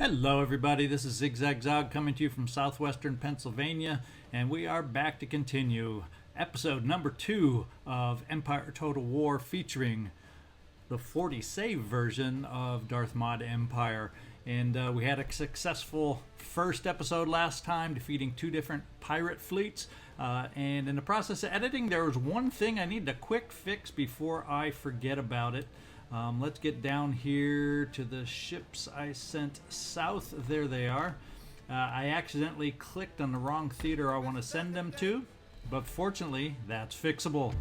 Hello everybody, this is ZigZagZog coming to you from southwestern Pennsylvania, and we are back to continue episode number 2 of Empire Total War, featuring the 40 save version of Darthmod Empire. And we had a successful first episode last time, defeating 2 different pirate fleets. And in the process of editing, there was one thing I needed a quick fix before I forget about it. Let's get down here to the ships I sent south. There they are. I accidentally clicked on the wrong theater I want to send them to, but fortunately that's fixable,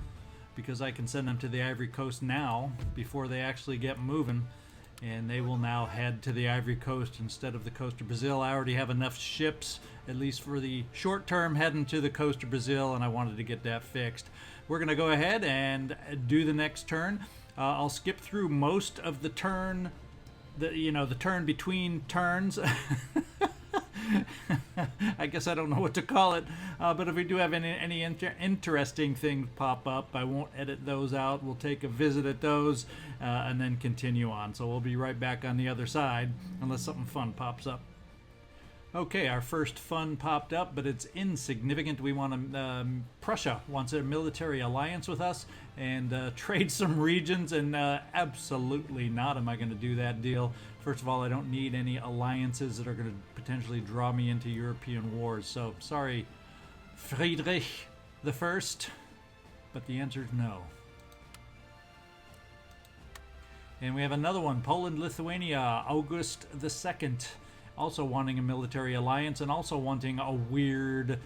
because I can send them to the Ivory Coast now before they actually get moving, and they will now head to the Ivory Coast instead of the coast of Brazil. I already have enough ships, at least for the short term, heading to the coast of Brazil, and I wanted to get that fixed. We're going to go ahead and do the next turn. I'll skip through most of the turn, the turn between turns. I guess I don't know what to call it, but if we do have any interesting things pop up, I won't edit those out. We'll take a visit at those and then continue on. So we'll be right back on the other side unless something fun pops up. Okay, our first fun popped up, but it's insignificant. We want to, Prussia wants a military alliance with us and trade some regions, and absolutely not am I going to do that deal. First of all, I don't need any alliances that are going to potentially draw me into European wars. So, sorry, Friedrich the First, but the answer is no. And we have another one, Poland, Lithuania, August the Second. Also wanting a military alliance and also wanting a weird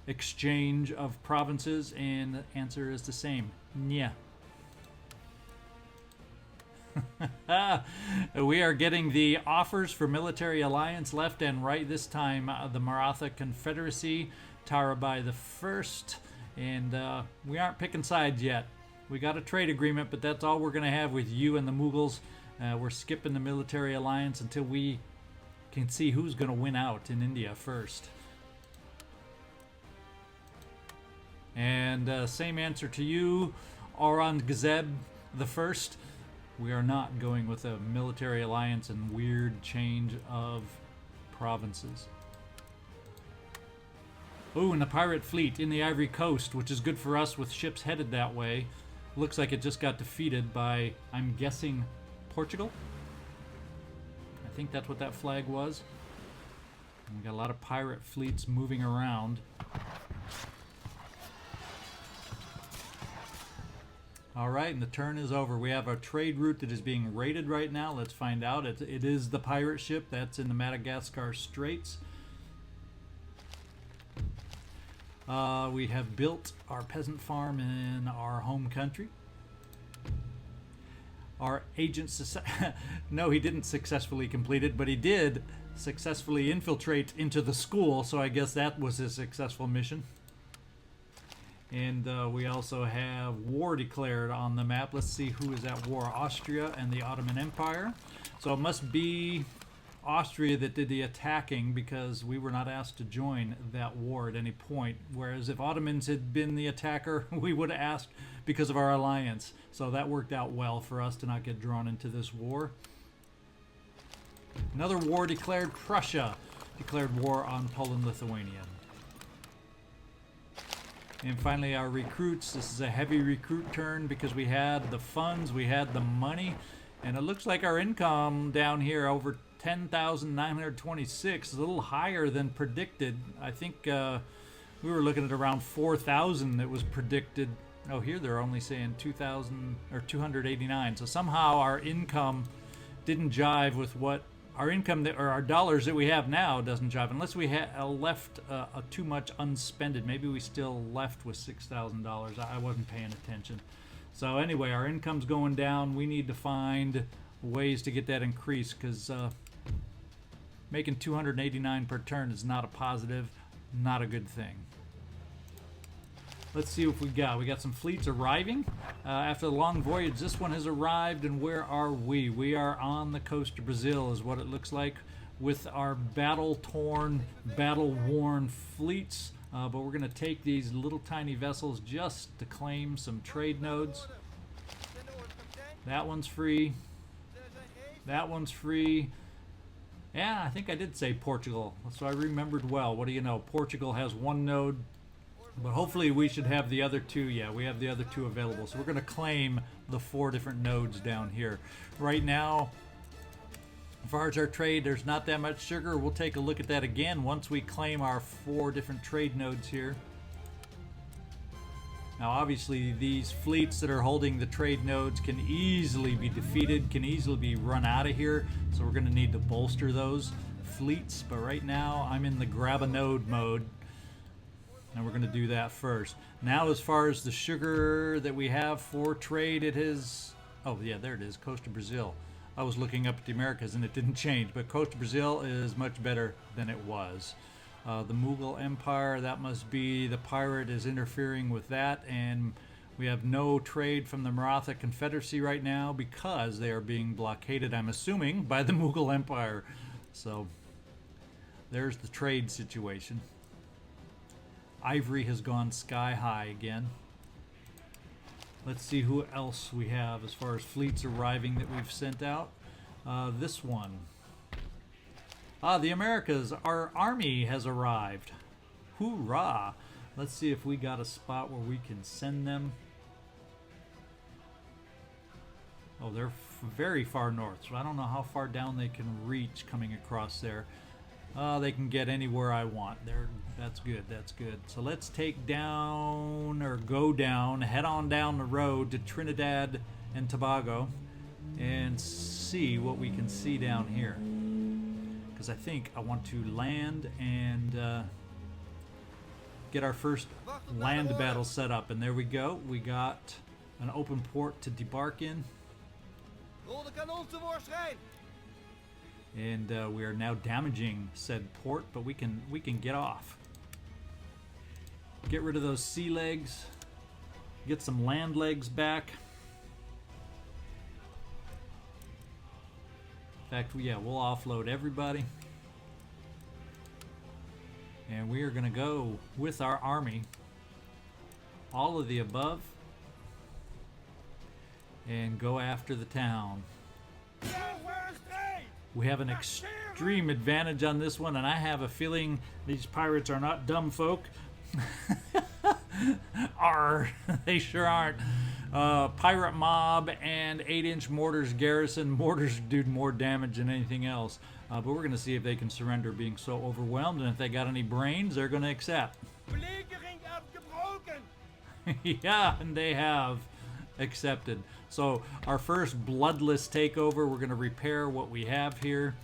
exchange of provinces, and the answer is the same. Yeah. We are getting the offers for military alliance left and right. This time the Maratha Confederacy, Tarabai the First, and we aren't picking sides yet. We got a trade agreement, but that's all we're going to have with you and the Mughals. We're skipping the military alliance until we can see who's going to win out in India first. And same answer to you, ARRRGH the First. We are not going with a military alliance and weird change of provinces. Oh, and the pirate fleet in the Ivory Coast, which is good for us with ships headed that way. Looks like it just got defeated by, I'm guessing, Portugal? I think that's what that flag was. We got a lot of pirate fleets moving around. Alright, and the turn is over. We have a trade route that is being raided right now. Let's find out. It is the pirate ship that's in the Madagascar Straits. We have built our peasant farm in our home country. Our agent, no, he didn't successfully complete it, but he did successfully infiltrate into the school, so I guess that was his successful mission. And we also have war declared on the map. Let's see who is at war. Austria and the Ottoman Empire. So it must be Austria that did the attacking, because we were not asked to join that war at any point. Whereas if Ottomans had been the attacker, we would have asked because of our alliance. So that worked out well for us to not get drawn into this war. Another war declared. Prussia declared war on Poland, Lithuania. And finally, our recruits. This is a heavy recruit turn because we had the funds, we had the money, and it looks like our income down here over 10,926 is a little higher than predicted. I think we were looking at around 4,000 that was predicted. Oh, here they're only saying 2,000 or 289. So somehow our income didn't jive with what our income or our dollars that we have now doesn't jive, unless we had left too much unspended. Maybe we still left with $6,000. I wasn't paying attention. So anyway, our income's going down. We need to find ways to get that increased, because making 289 per turn is not a positive, not a good thing. Let's see what we got. We got some fleets arriving after the long voyage. This one has arrived, and where are we? We are on the coast of Brazil, is what it looks like, with our battle-torn, battle-worn fleets. But we're going to take these little tiny vessels just to claim some trade nodes. That one's free. That one's free. Yeah, I think I did say Portugal, so I remembered well. What do you know? Portugal has one node, but hopefully we should have the other two. Yeah, we have the other two available. So we're going to claim the 4 different nodes down here. Right now, as far as our trade, there's not that much sugar. We'll take a look at that again once we claim our 4 different trade nodes here. Now obviously these fleets that are holding the trade nodes can easily be defeated, can easily be run out of here, so we're going to need to bolster those fleets. But right now I'm in the grab a node mode, and we're going to do that first. Now as far as the sugar that we have for trade, it is, oh yeah, there it is, Coast of Brazil. I was looking up at the Americas and it didn't change, but Coast of Brazil is much better than it was. The Mughal Empire, that must be the pirate is interfering with that, and we have no trade from the Maratha Confederacy right now because they are being blockaded, I'm assuming, by the Mughal Empire. So there's the trade situation. Ivory has gone sky high again. Let's see who else we have as far as fleets arriving that we've sent out. This one. The Americas, our army has arrived. Hoorah! Let's see if we got a spot where we can send them. Oh, they're very far north, so I don't know how far down they can reach coming across there. They can get anywhere I want. That's good, that's good. So let's take down, or go down, head on down the road to Trinidad and Tobago and see what we can see down here. Because I think I want to land and get our first land battle set up. And there we go. We got an open port to debark in. And we are now damaging said port, but we can get off. Get rid of those sea legs. Get some land legs back. In fact, yeah, we'll offload everybody. And we are going to go with our army. All of the above. And go after the town. We have an extreme advantage on this one, and I have a feeling these pirates are not dumb folk. They sure aren't. Pirate mob and 8-inch mortars garrison. Mortars do more damage than anything else. But we're going to see if they can surrender being so overwhelmed, and if they got any brains, they're going to accept. Yeah, and they have accepted. So our first bloodless takeover, we're going to repair what we have here.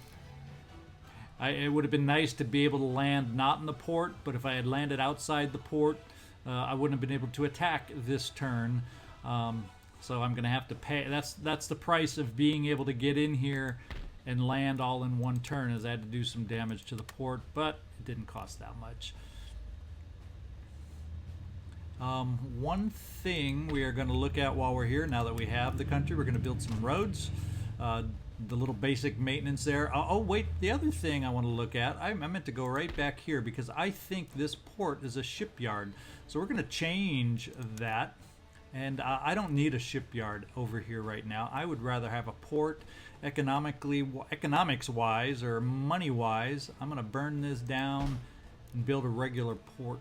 It would have been nice to be able to land not in the port, but if I had landed outside the port, I wouldn't have been able to attack this turn. So I'm going to have to pay. That's the price of being able to get in here and land all in one turn, is I had to do some damage to the port, but it didn't cost that much. One thing we are going to look at while we're here, now that we have the country, we're going to build some roads. The little basic maintenance there. Oh wait, the other thing I want to look at, I meant to go right back here because I think this port is a shipyard. So we're going to change that. And I don't need a shipyard over here right now. I would rather have a port. Economics wise or money wise, I'm going to burn this down and build a regular port,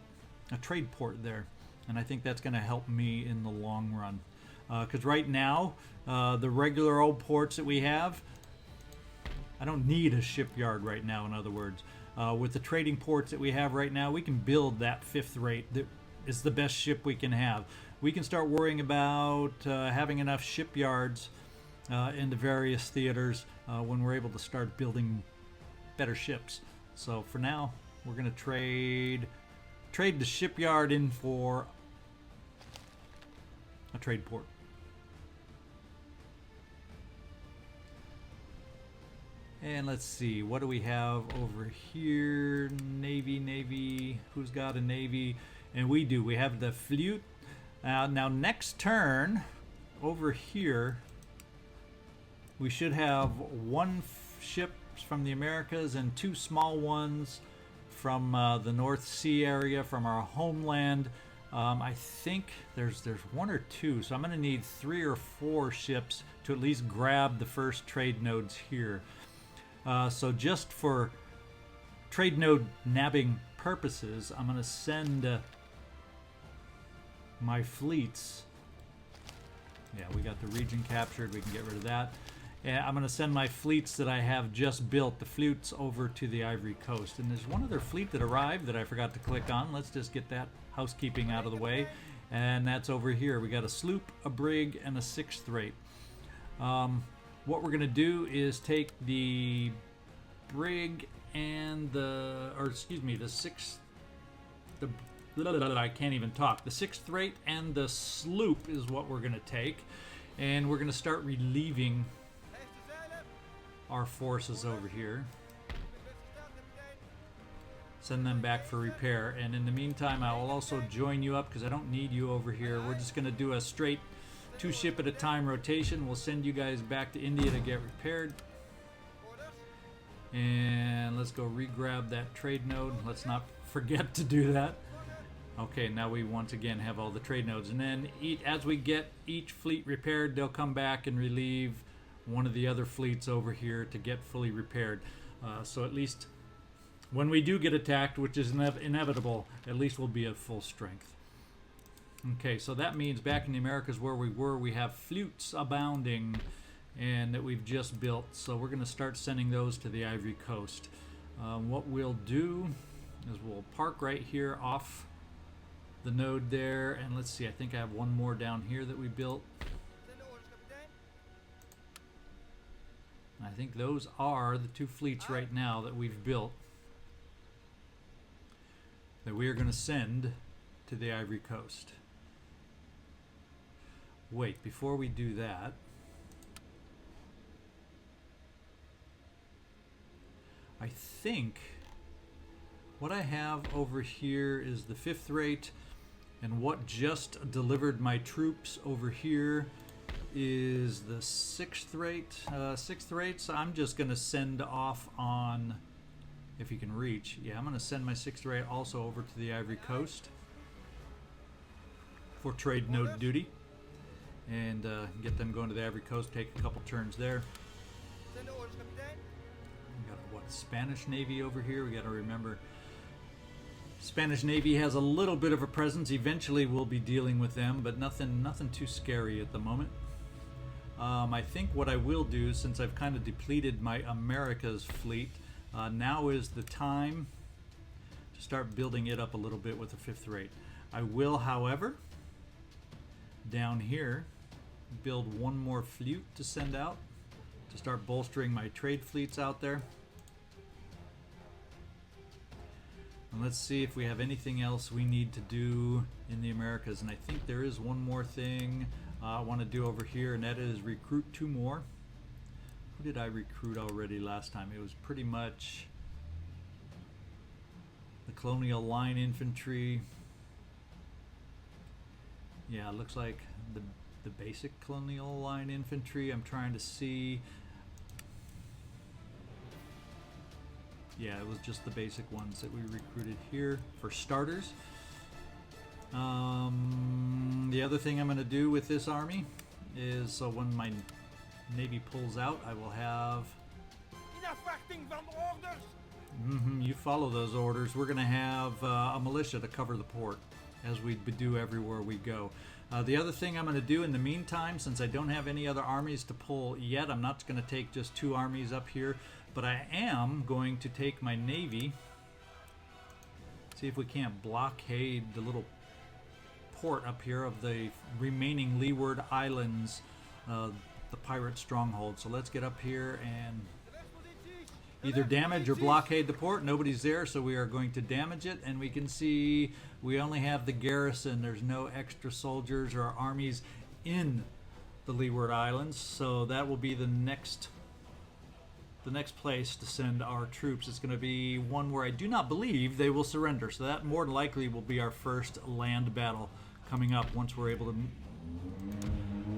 a trade port there. And I think that's going to help me in the long run. Because right now, the regular old ports that we have, I don't need a shipyard right now, in other words. With the trading ports that we have right now, we can build that 5th rate that is the best ship we can have. We can start worrying about having enough shipyards in the various theaters when we're able to start building better ships. So for now, we're going to trade the shipyard in for a trade port. And let's see, what do we have over here? Navy, who's got a navy? And we do, we have the fleet. Now next turn, over here, we should have 1 ship from the Americas and 2 small ones from the North Sea area, from our homeland. I think there's 1 or 2, so I'm going to need 3 or 4 ships to at least grab the first trade nodes here. So just for trade node nabbing purposes, I'm going to send my fleets. Yeah, we got the region captured. We can get rid of that. And I'm going to send my fleets that I have just built, the fleets, over to the Ivory Coast. And there's one other fleet that arrived that I forgot to click on. Let's just get that housekeeping out of the way. And that's over here. We got a sloop, a brig, and a 6th rate. What we're going to do is take the brig and the 6th, I can't even talk. The 6th rate and the sloop is what we're going to take. And we're going to start relieving our forces over here. Send them back for repair. And in the meantime, I will also join you up because I don't need you over here. We're just going to do a straight 2 ship at a time rotation. We'll send you guys back to India to get repaired. And let's go re-grab that trade node. Let's not forget to do that. Okay, now we once again have all the trade nodes. And then as we get each fleet repaired, they'll come back and relieve one of the other fleets over here to get fully repaired. So at least when we do get attacked, which is inevitable, at least we'll be at full strength. Okay, so that means back in the Americas where we were, we have fleets abounding and that we've just built. So we're going to start sending those to the Ivory Coast. What we'll do is we'll park right here off the node there. And let's see, I think I have one more down here that we built. I think those are the 2 fleets right now that we've built that we are going to send to the Ivory Coast. Wait, before we do that, I think what I have over here is the 5th rate, and what just delivered my troops over here is the 6th rate. 6th rate, so I'm just going to send off on, if you can reach, yeah, I'm going to send my 6th rate also over to the Ivory Coast for trade node duty. And get them going to the Ivory Coast, take a couple turns there. We got what, Spanish Navy over here. We got to remember Spanish Navy has a little bit of a presence. Eventually we'll be dealing with them, but nothing too scary at the moment. I think what I will do, since I've kind of depleted my America's fleet, now is the time to start building it up a little bit with the 5th rate. I will, however, down here build one more fleet to send out to start bolstering my trade fleets out there. And let's see if we have anything else we need to do in the Americas. And I think there is one more thing I want to do over here, and that is recruit 2 more. Who did I recruit already last time? It was pretty much the Colonial Line Infantry. Yeah, it looks like the basic Colonial Line Infantry. I'm trying to see. Yeah, it was just the basic ones that we recruited here for starters. The other thing I'm going to do with this army is, so when my Navy pulls out, I will have... you follow those orders. We're going to have a militia to cover the port, as we do everywhere we go. The other thing I'm going to do in the meantime, since I don't have any other armies to pull yet, I'm not going to take just 2 armies up here, but I am going to take my Navy, see if we can't blockade the little port up here of the remaining Leeward Islands, the pirate stronghold. So let's get up here and either damage or blockade the port. Nobody's there, so we are going to damage it, and we can see we only have the garrison. There's no extra soldiers or armies in the Leeward Islands, so that will be the next place to send our troops. It's going to be one where I do not believe they will surrender, so that more than likely will be our first land battle coming up once we're able to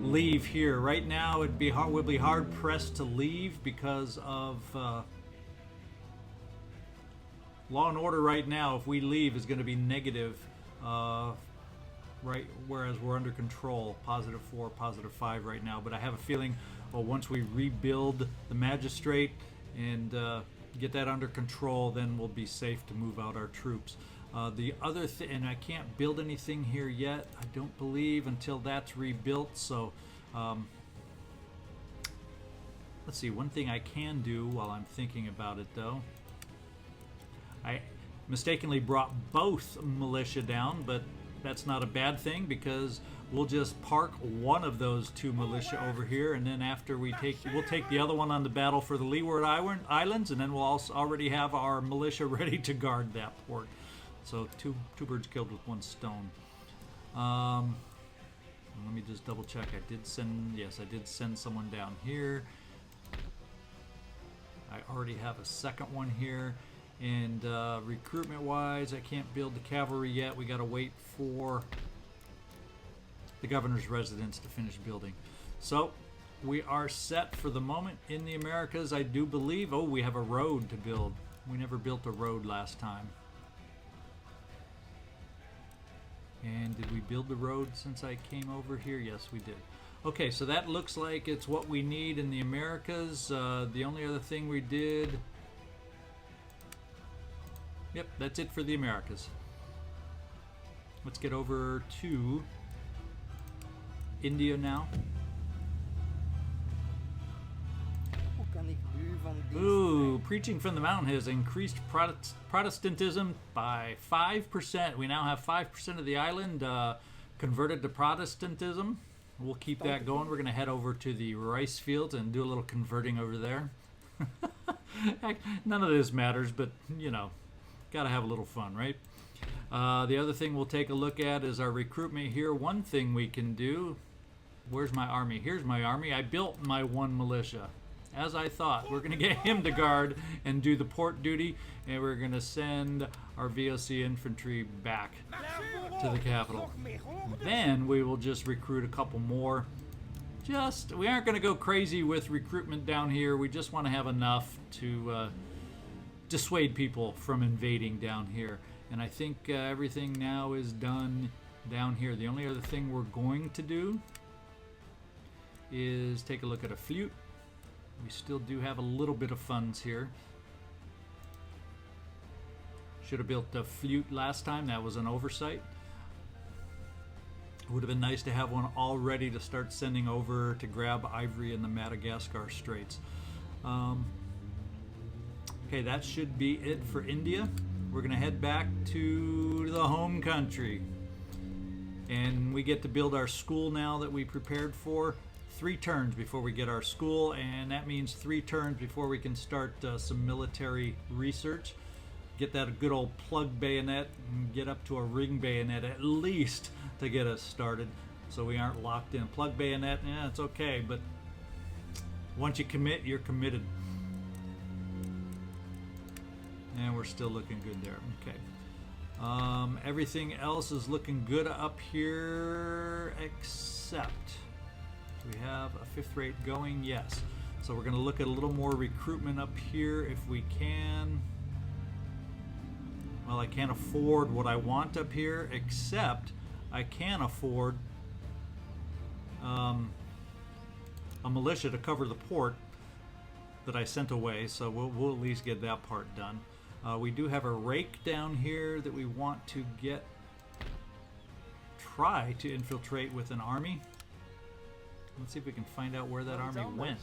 leave here. Right now we'll be hard pressed to leave because of law and order. Right now, if we leave, is going to be negative, right, whereas we're under control, +4, +5 right now. But I have a feeling, once we rebuild the magistrate and get that under control, then we'll be safe to move out our troops. The other thing, and I can't build anything here yet, I don't believe, until that's rebuilt. So let's see, one thing I can do while I'm thinking about it though, I mistakenly brought both militia down, but that's not a bad thing, because we'll just park one of those two militia over here, and then after we'll take the other one on the battle for the Leeward Islands, and then we'll also already have our militia ready to guard that port. So two birds killed with one stone. Let me just double check. I did send someone down here. I already have a second one here. And recruitment wise, I can't build the cavalry yet. We got to wait for the governor's residence to finish building. So we are set for the moment in the Americas, I do believe. Oh, we have a road to build. We never built a road last time. And did we build the road since I came over here? Yes, we did. Okay, so that looks like it's what we need in the Americas. The only other thing we did... Yep, that's it for the Americas. Let's get over to India now. Ooh, preaching from the mountain has increased Protestantism by 5%. We now have 5% of the island converted to Protestantism. We'll keep that going. We're going to head over to the rice fields and do a little converting over there. None of this matters, but you know, gotta have a little fun, right? The other thing we'll take a look at is our recruitment here. One thing we can do, where's my army? Here's my army. I built my one militia. As I thought, we're gonna get him to guard and do the port duty, and we're gonna send our VOC infantry back to the capital. Then we will just recruit a couple more. We aren't gonna go crazy with recruitment down here. We just wanna have enough to dissuade people from invading down here. And I think everything now is done down here. The only other thing we're going to do is take a look at a flute. We still do have a little bit of funds here. Should have built the flute last time. That was an oversight. Would have been nice to have one all ready to start sending over to grab ivory in the Madagascar Straits. Okay, that should be it for India. We're going to head back to the home country. And we get to build our school now that we prepared for. 3 turns before we get our school, and that means 3 turns before we can start some military research. Get that good old plug bayonet and get up to a ring bayonet at least to get us started, so we aren't locked in. Plug bayonet, yeah, it's okay, but once you commit, you're committed. And we're still looking good there. Okay. Everything else is looking good up here, except we have a 5th rate going. Yes. So we're going to look at a little more recruitment up here if we can. Well, I can't afford what I want up here, except I can afford a militia to cover the port that I sent away, so we'll at least get that part done. We do have a rake down here that we want to try to infiltrate with an army. Let's see if we can find out where that army went.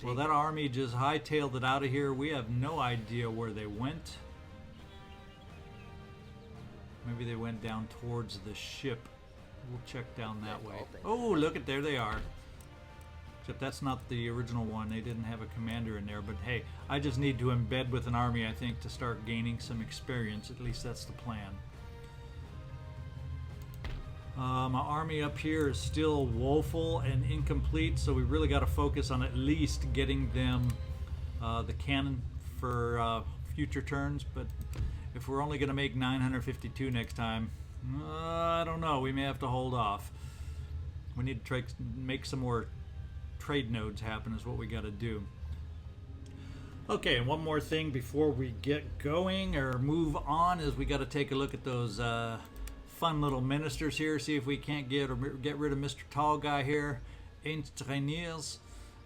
Well, that army just hightailed it out of here. We have no idea where they went. Maybe they went down towards the ship. We'll check down that way. Oh, look at, there they are. Except that's not the original one. They didn't have a commander in there. But hey, I just need to embed with an army, I think, to start gaining some experience. At least that's the plan. My army up here is still woeful and incomplete, so we really got to focus on at least getting them the cannon for future turns. But if we're only going to make 952 next time, I don't know. We may have to hold off. We need to make some more trade nodes happen is what we got to do. Okay, and one more thing before we get going or move on is we got to take a look at those fun little ministers here, see if we can't get rid of Mr. Tall Guy here, engineers,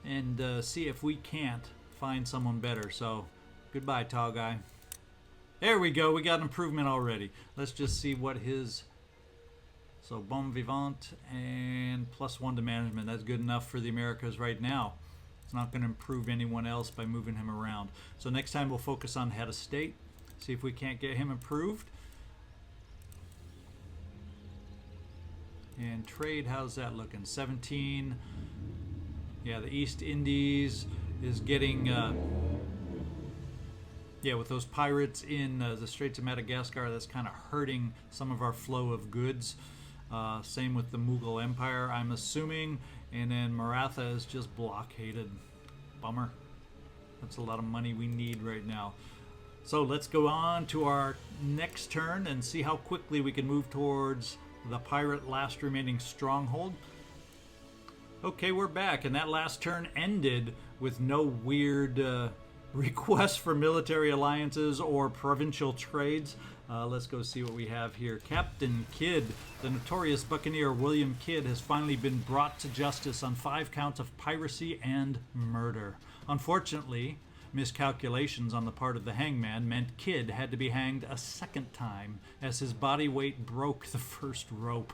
and see if we can't find someone better. So, goodbye, tall guy. There we go. We got an improvement already. Let's just see what his... So, bon vivant and +1 to management. That's good enough for the Americas right now. It's not going to improve anyone else by moving him around. So next time we'll focus on head of state. See if we can't get him improved. And trade, how's that looking? 17. Yeah, the East Indies is getting... yeah, with those pirates in the Straits of Madagascar, that's kind of hurting some of our flow of goods. Same with the Mughal Empire, I'm assuming. And then Maratha is just blockaded. Bummer. That's a lot of money we need right now. So let's go on to our next turn and see how quickly we can move towards the pirate last remaining stronghold. Okay, we're back, and that last turn ended with no weird requests for military alliances or provincial trades. Let's go see what we have here. Captain Kidd, the notorious buccaneer William Kidd, has finally been brought to justice on 5 counts of piracy and murder. Unfortunately, miscalculations on the part of the hangman meant Kidd had to be hanged a second time, as his body weight broke the first rope.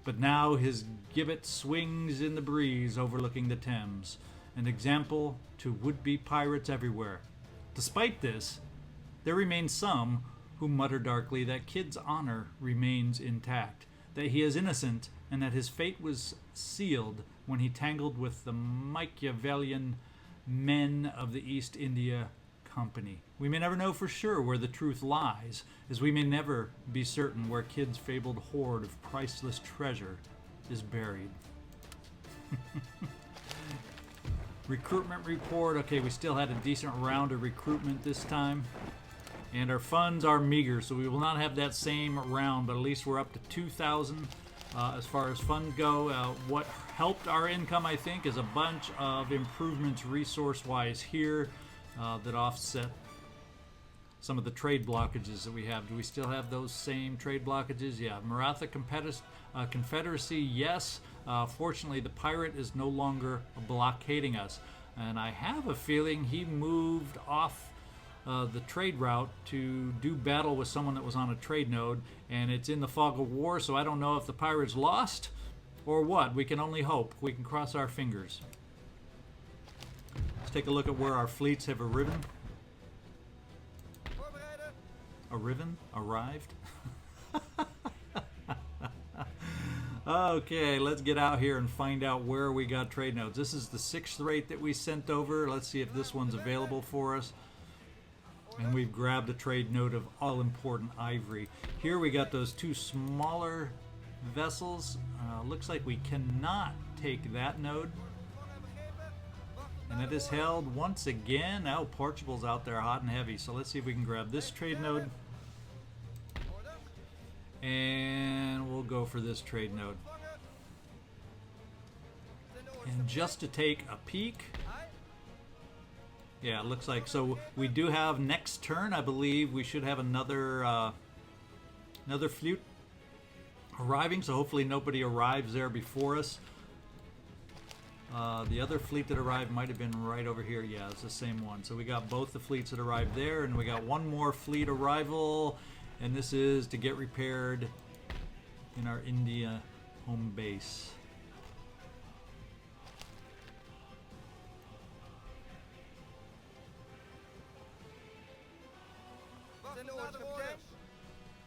But now his gibbet swings in the breeze overlooking the Thames, an example to would-be pirates everywhere. Despite this, there remain some who mutter darkly that Kidd's honor remains intact, that he is innocent, and that his fate was sealed when he tangled with the Machiavellian men of the East India Company. We may never know for sure where the truth lies, as we may never be certain where Kidd's fabled hoard of priceless treasure is buried. Recruitment report. Okay, we still had a decent round of recruitment this time. And our funds are meager, so we will not have that same round, but at least we're up to 2,000 as far as funds go. What helped our income, I think, is a bunch of improvements resource-wise here that offset some of the trade blockages that we have. Do we still have those same trade blockages? Yeah, Maratha Confederacy, yes. Fortunately, the pirate is no longer blockading us. And I have a feeling he moved off the trade route to do battle with someone that was on a trade node, and it's in the fog of war, so I don't know if the pirates lost or what. We can only hope. We can cross our fingers. Let's take a look at where our fleets have arrived. Arrived? Okay, let's get out here and find out where we got trade nodes. This is the 6th rate that we sent over. Let's see if this one's available for us. And we've grabbed a trade node of all-important ivory. Here we got those 2 smaller vessels. Looks like we cannot take that node. And it is held once again. Now Portugal's out there hot and heavy. So let's see if we can grab this trade node. And we'll go for this trade node. And just to take a peek... Yeah, it looks like, so we do have next turn, I believe, we should have another fleet arriving, so hopefully nobody arrives there before us. The other fleet that arrived might have been right over here. Yeah, it's the same one. So we got both the fleets that arrived there, and we got one more fleet arrival, and this is to get repaired in our India home base.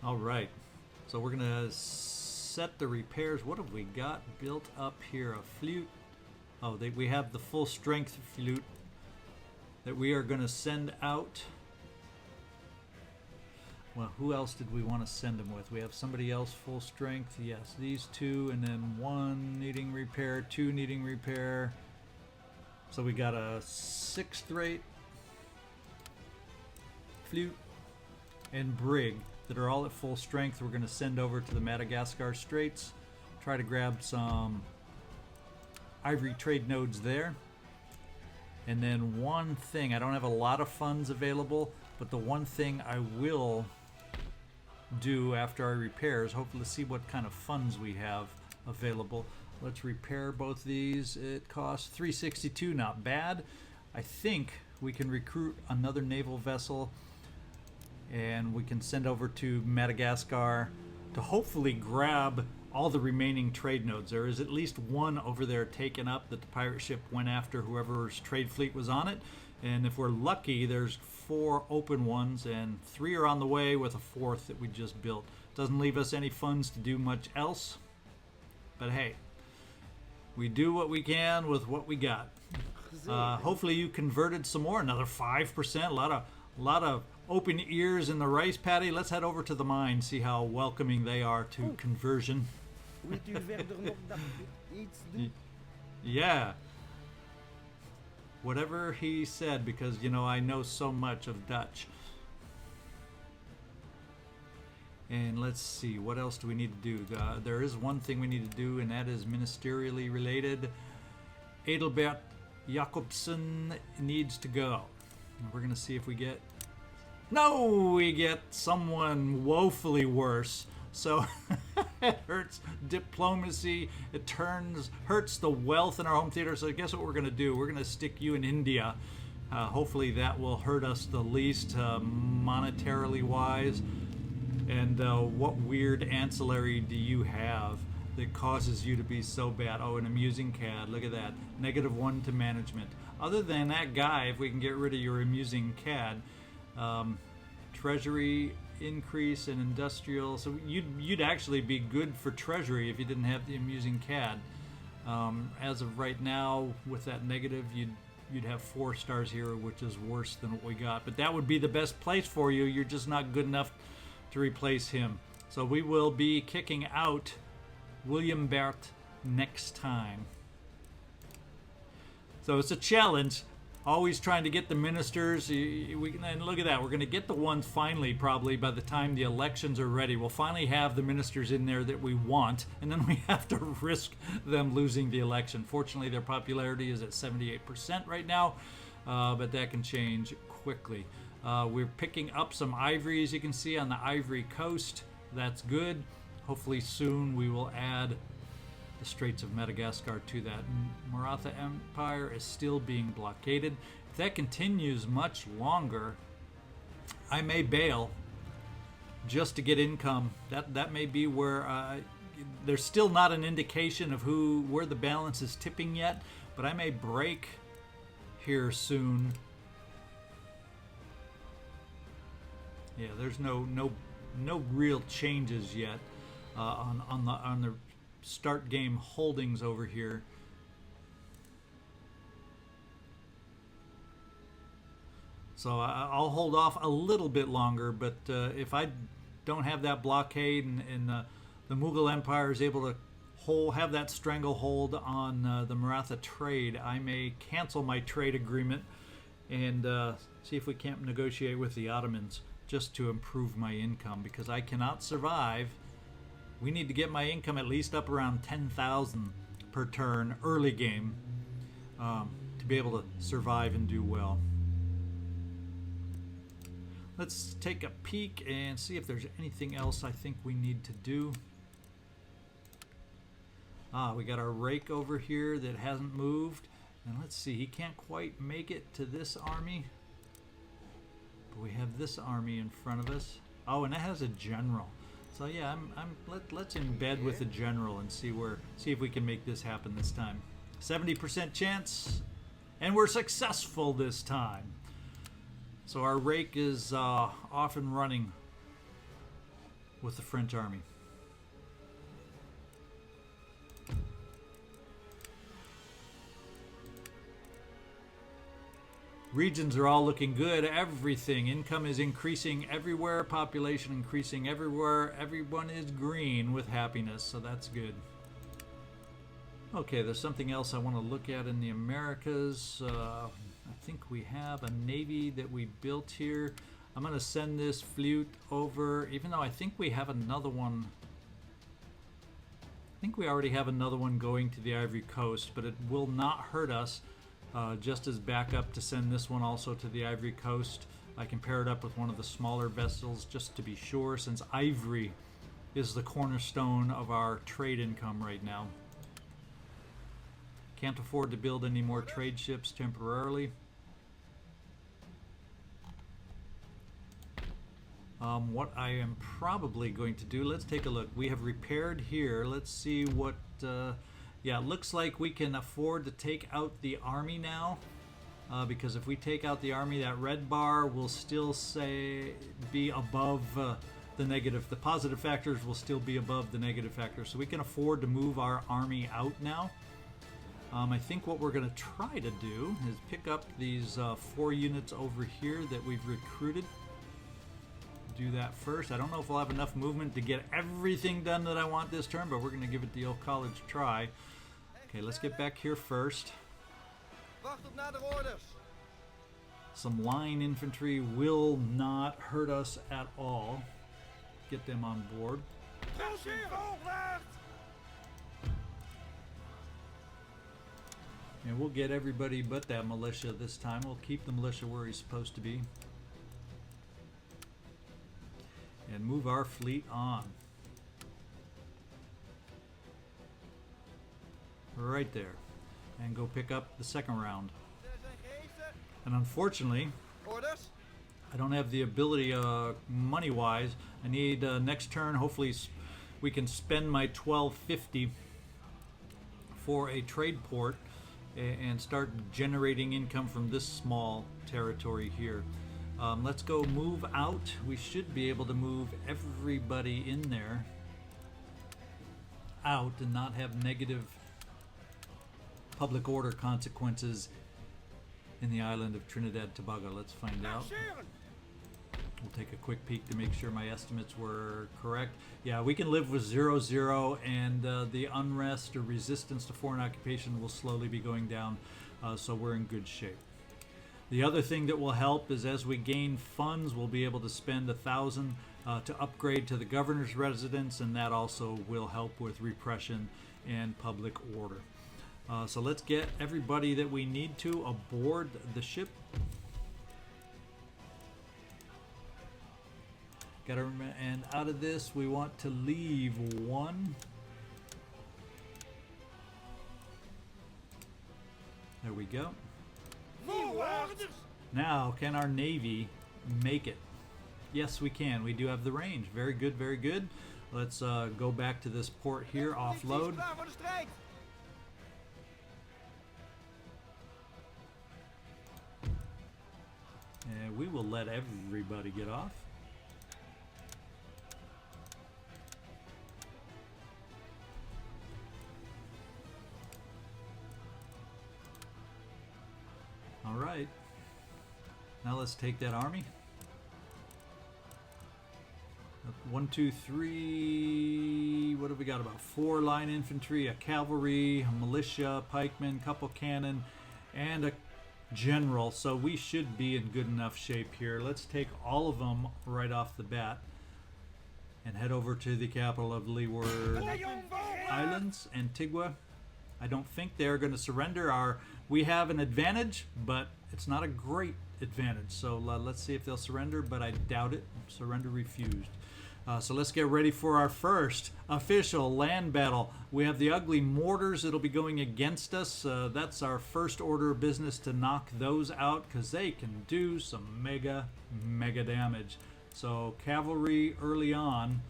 All right, so we're gonna set the repairs. What have we got built up here? A flute. Oh, we have the full strength flute that we are gonna send out. Well, who else did we want to send them with? We have somebody else full strength. Yes, these 2, and then 1 needing repair, 2 needing repair. So we got a 6th rate flute and brig that are all at full strength. We're going to send over to the Madagascar Straits, try to grab some ivory trade nodes there. And then one thing, I don't have a lot of funds available, but the one thing I will do after our repairs, hopefully see what kind of funds we have available. Let's repair both these. It costs 362, not bad. I think we can recruit another naval vessel and we can send over to Madagascar to hopefully grab all the remaining trade nodes. There is at least one over there taken up that the pirate ship went after whoever's trade fleet was on it. And if we're lucky, there's 4 open ones and 3 are on the way with a 4th that we just built. Doesn't leave us any funds to do much else. But hey, we do what we can with what we got. Hopefully you converted some more, another 5%. A lot of open ears in the rice paddy. Let's head over to the mine, see how welcoming they are to conversion. Yeah. Whatever he said, because, you know, I know so much of Dutch. And let's see, what else do we need to do? There is one thing we need to do, and that is ministerially related. Adelbert Jacobsen needs to go. We're going to see if we get... No, we get someone woefully worse. So it hurts diplomacy. It hurts the wealth in our home theater. So guess what we're going to do? We're going to stick you in India. Hopefully that will hurt us the least monetarily wise. And what weird ancillary do you have that causes you to be so bad? Oh, an amusing CAD. Look at that. -1 to management. Other than that guy, if we can get rid of your amusing CAD, treasury increase and industrial. So you'd actually be good for treasury if you didn't have the amusing CAD. As of right now, with that negative, you'd have 4 stars here, which is worse than what we got. But that would be the best place for you. You're just not good enough to replace him. So we will be kicking out William Bert next time. So it's a challenge. Always trying to get the ministers. And look at that. We're going to get the ones finally, probably, by the time the elections are ready. We'll finally have the ministers in there that we want, and then we have to risk them losing the election. Fortunately, their popularity is at 78% right now, but that can change quickly. We're picking up some ivory, as you can see, on the Ivory Coast. That's good. Hopefully soon we will add the Straits of Madagascar to that. Maratha Empire is still being blockaded. If that continues much longer, I may bail just to get income. That may be where there's still not an indication of where the balance is tipping yet, but I may break here soon. Yeah, there's no real changes yet on the start game holdings over here. So I'll hold off a little bit longer, but if I don't have that blockade and the Mughal Empire is able to have that stranglehold on the Maratha trade, I may cancel my trade agreement and see if we can't negotiate with the Ottomans just to improve my income, because I cannot survive. We need to get my income at least up around 10,000 per turn early game to be able to survive and do well. Let's take a peek and see if there's anything else I think we need to do. We got our rake over here that hasn't moved. And let's see, he can't quite make it to this army. But we have this army in front of us. Oh, and that has a general. So yeah, let's embed with the general and see if we can make this happen this time. 70% chance, and we're successful this time. So our rake is off and running with the French army. Regions are all looking good. Everything. Income is increasing everywhere. Population increasing everywhere. Everyone is green with happiness, so that's good. Okay, there's something else I want to look at in the Americas. I think we have a navy that we built here. I'm going to send this flute over, even though I think we have another one. I think we already have another one going to the Ivory Coast, but it will not hurt us. Just as backup to send this one also to the Ivory Coast. I can pair it up with one of the smaller vessels just to be sure, since ivory is the cornerstone of our trade income right now. Can't afford to build any more trade ships temporarily. What I am probably going to do, let's take a look. We have repaired here. Let's see what, yeah, it looks like we can afford to take out the army now. Because if we take out the army, that red bar will still be above the negative. The positive factors will still be above the negative factors. So we can afford to move our army out now. I think what we're going to try to do is pick up these 4 units over here that we've recruited. Do that first. I don't know if we'll have enough movement to get everything done that I want this turn, but we're going to give it the old college try. Okay, let's get back here first. Some line infantry will not hurt us at all. Get them on board. And we'll get everybody but that militia this time. We'll keep the militia where he's supposed to be. And move our fleet on. Right there. And go pick up the second round. And unfortunately, I don't have the ability money-wise. I need next turn, hopefully we can spend my 1250 for a trade port and start generating income from this small territory here. Let's go move out. We should be able to move everybody in there out and not have negative public order consequences in the island of Trinidad and Tobago. Let's find out. We'll take a quick peek to make sure my estimates were correct. Yeah, we can live with 0-0, and the unrest or resistance to foreign occupation will slowly be going down, so we're in good shape. The other thing that will help is as we gain funds, we'll be able to spend 1,000 to upgrade to the governor's residence, and that also will help with repression and public order. So let's get everybody that we need to aboard the ship. Gotta remember, and out of this, we want to leave 1. There we go. Now, can our Navy make it? Yes, we can. We do have the range. Very good, very good. Let's go back to this port here, offload. And we will let everybody get off. All right. Now let's take that army. 1, 2, 3. What have we got? About 4 line infantry, a cavalry, a militia, pikemen, couple cannon, and a general. So we should be in good enough shape here. Let's take all of them right off the bat and head over to the capital of Leeward Islands, Antigua. I don't think they're going to surrender. We have an advantage, but it's not a great advantage. So let's see if they'll surrender, but I doubt it. Surrender refused. So let's get ready for our first official land battle. We have the ugly mortars that'll be going against us. That's our first order of business, to knock those out because they can do some mega damage. So cavalry early on,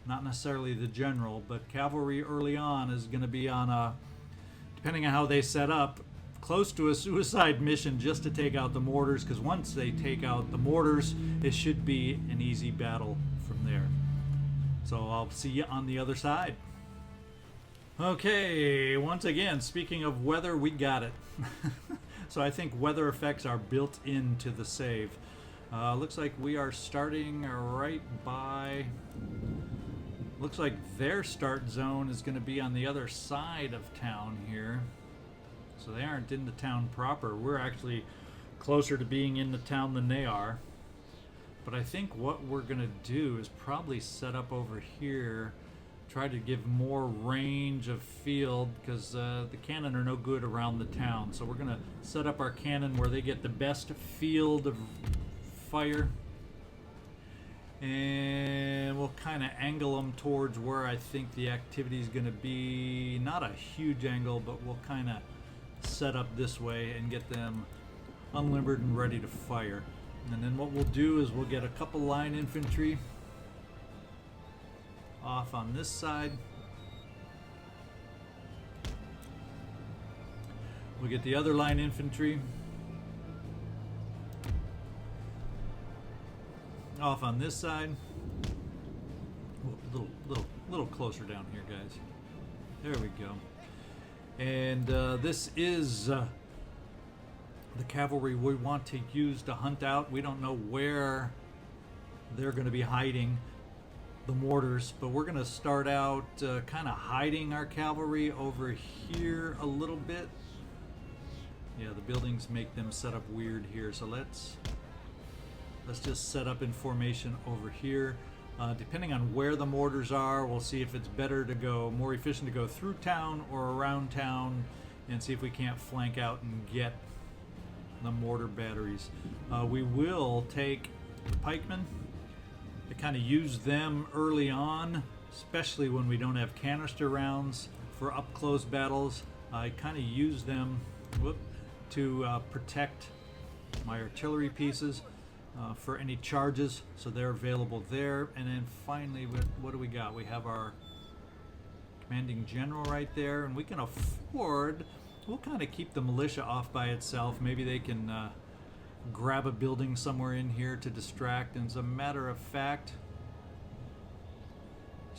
not necessarily the general, but cavalry early on is going to be on a, depending on how they set up, close to a suicide mission just to take out the mortars, because once they take out the mortars, it should be an easy battle from there. So I'll see you on the other side. Okay, once again, speaking of weather, we got it. So I think weather effects are built into the save. Looks like we are starting right by... Looks like their start zone is going to be on the other side of town here. So they aren't in the town proper. We're actually closer to being in the town than they are. But I think what we're going to do is probably set up over here, try to give more range of field, because the cannon are no good around the town. So we're going to set up our cannon where they get the best field of fire. And we'll kind of angle them towards where I think the activity is going to be. Not a huge angle, but we'll kind of set up this way and get them unlimbered and ready to fire. And then what we'll do is we'll get a couple line infantry off on this side. We'll get the other line infantry off on this side. A little closer down here, guys. There we go. And this is the cavalry we want to use to hunt out. We don't know where they're going to be hiding the mortars, but we're going to start out kind of hiding our cavalry over here a little bit. Yeah, the buildings make them set up weird here, so let's just set up in formation over here. Depending on where the mortars are, we'll see if it's better to go, more efficient to go through town or around town, and see if we can't flank out and get the mortar batteries. We will take the pikemen to kind of use them early on, especially when we don't have canister rounds for up close battles. I kind of use them to protect my artillery pieces for any charges, so they're available there. And then finally, what do we got? We have our commanding general right there, and we can afford, we'll kind of keep the militia off by itself. Maybe they can grab a building somewhere in here to distract. And as a matter of fact,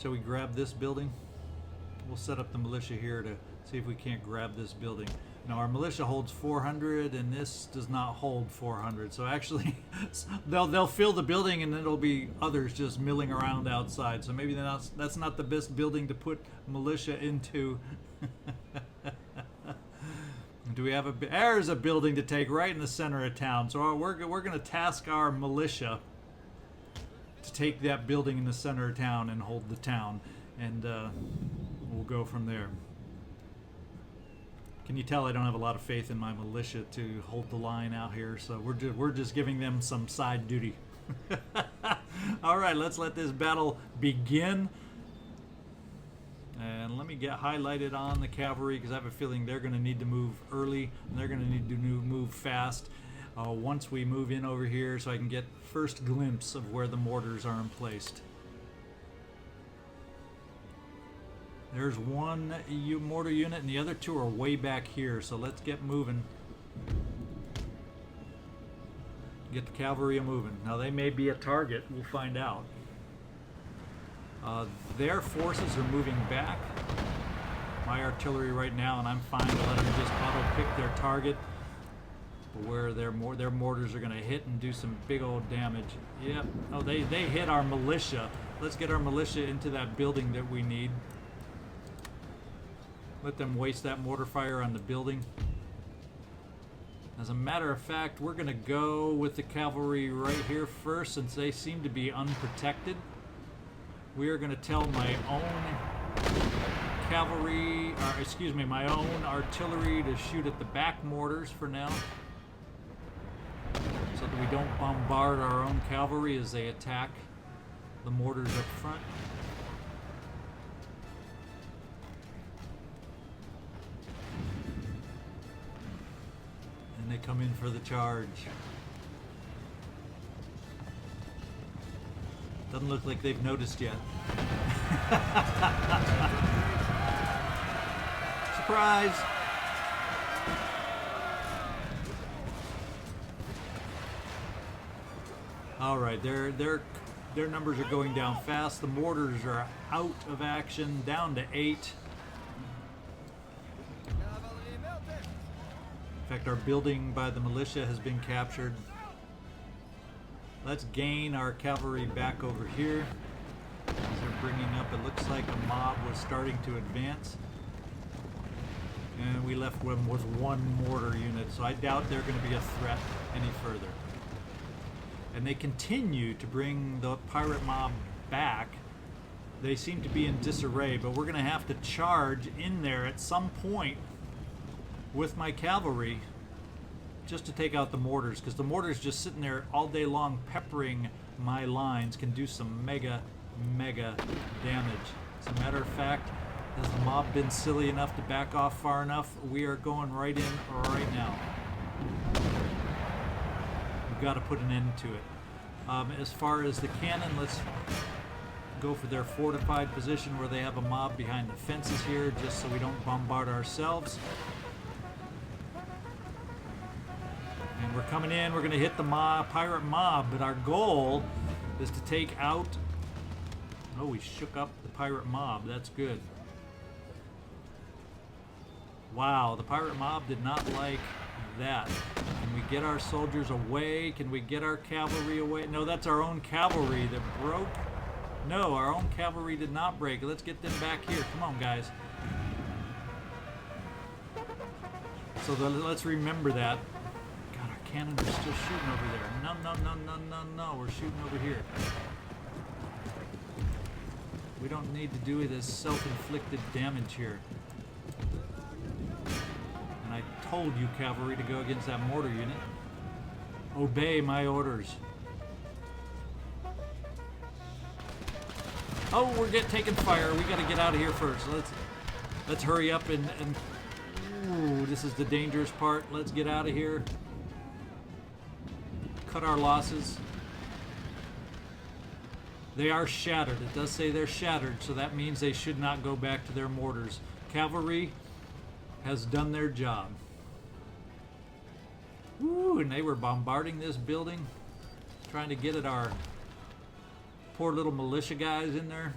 shall we grab this building? We'll set up the militia here to see if we can't grab this building. Now our militia holds 400, and this does not hold 400. So actually, they'll fill the building, and then it'll be others just milling around outside. So maybe that's not the best building to put militia into. Do we have there's a building to take right in the center of town. So we're going to task our militia to take that building in the center of town and hold the town, and we'll go from there. Can you tell I don't have a lot of faith in my militia to hold the line out here? So we're just giving them some side duty. All right, let's let this battle begin. And let me get highlighted on the cavalry, because I have a feeling they're going to need to move early, and they're going to need to move fast once we move in over here, so I can get first glimpse of where the mortars are placed. There's one mortar unit, and the other two are way back here, so let's get moving. Get the cavalry moving. Now they may be a target, we'll find out. Their forces are moving back. My artillery right now, and I'm fine to let them just auto-pick their target. But where their mortars are going to hit and do some big old damage. Yep. Oh, they hit our militia. Let's get our militia into that building that we need. Let them waste that mortar fire on the building. As a matter of fact, we're going to go with the cavalry right here first, since they seem to be unprotected. We are going to tell my own cavalry, or excuse me, my own artillery to shoot at the back mortars for now, so that we don't bombard our own cavalry as they attack the mortars up front. And they come in for the charge. Doesn't look like they've noticed yet. Surprise! All right, their numbers are going down fast. The mortars are out of action, down to 8. In fact, our building by the militia has been captured. Let's gain our cavalry back over here. As they're bringing up, it looks like a mob was starting to advance. And we left them with one mortar unit, so I doubt they're going to be a threat any further. And they continue to bring the pirate mob back. They seem to be in disarray, but we're going to have to charge in there at some point with my cavalry just to take out the mortars, because the mortars just sitting there all day long peppering my lines can do some mega damage. As a matter of fact, Has the mob been silly enough to back off far enough? We are going right in right now. We've got to put an end to it. As far as the cannon, let's go for their fortified position where they have a mob behind the fences here, just so we don't bombard ourselves. And we're coming in, we're going to hit the pirate mob, but our goal is to take out... Oh, we shook up the pirate mob. That's good. Wow, the pirate mob did not like that. Can we get our soldiers away? Can we get our cavalry away? No, that's our own cavalry that broke. No, our own cavalry did not break. Let's get them back here. Come on, guys. So let's remember that. God, our cannons are still shooting over there. No, no, no, no, no, no. We're shooting over here. We don't need to do this self-inflicted damage here. And I told you, cavalry, to go against that mortar unit. Obey my orders. Oh, we're taking fire. We got to get out of here first. Let's hurry up and ooh, this is the dangerous part. Let's get out of here. Cut our losses. They are shattered. It does say they're shattered, so that means they should not go back to their mortars. Cavalry has done their job. Woo, and they were bombarding this building, trying to get at our poor little militia guys in there.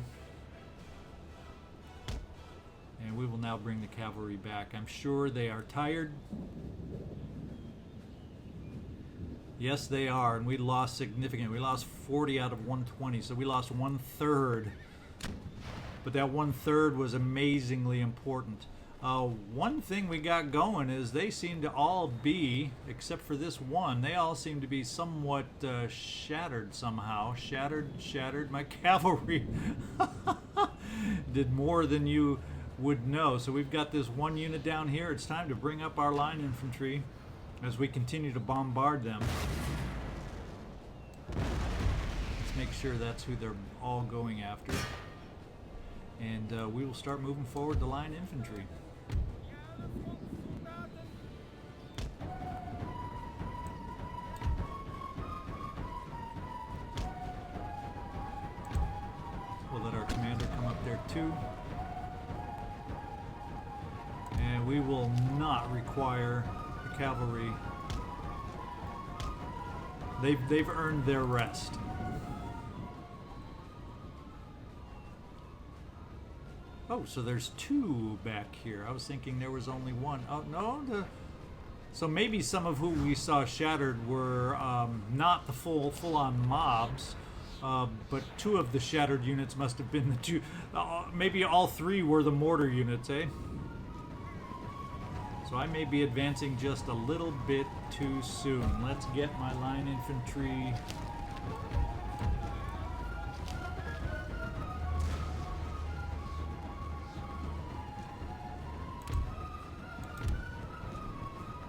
And we will now bring the cavalry back. I'm sure they are tired. Yes, they are, and we lost significantly. We lost 40 out of 120, so we lost 1/3. But that 1/3 was amazingly important. One thing we got going is they seem to all be, except for this one, they all seem to be somewhat shattered somehow. Shattered. My cavalry did more than you would know. So we've got this one unit down here. It's time to bring up our line infantry as we continue to bombard them. Let's make sure that's who they're all going after. And we will start moving forward the line infantry. We'll let our commander come up there too. And we will not require the cavalry. They've earned their rest. Oh, so there's two back here. I was thinking there was only one. Oh, no. So maybe some of who we saw shattered were not the full-on mobs, but two of the shattered units must have been the two. Maybe all three were the mortar units, eh? So I may be advancing just a little bit too soon. Let's get my line infantry.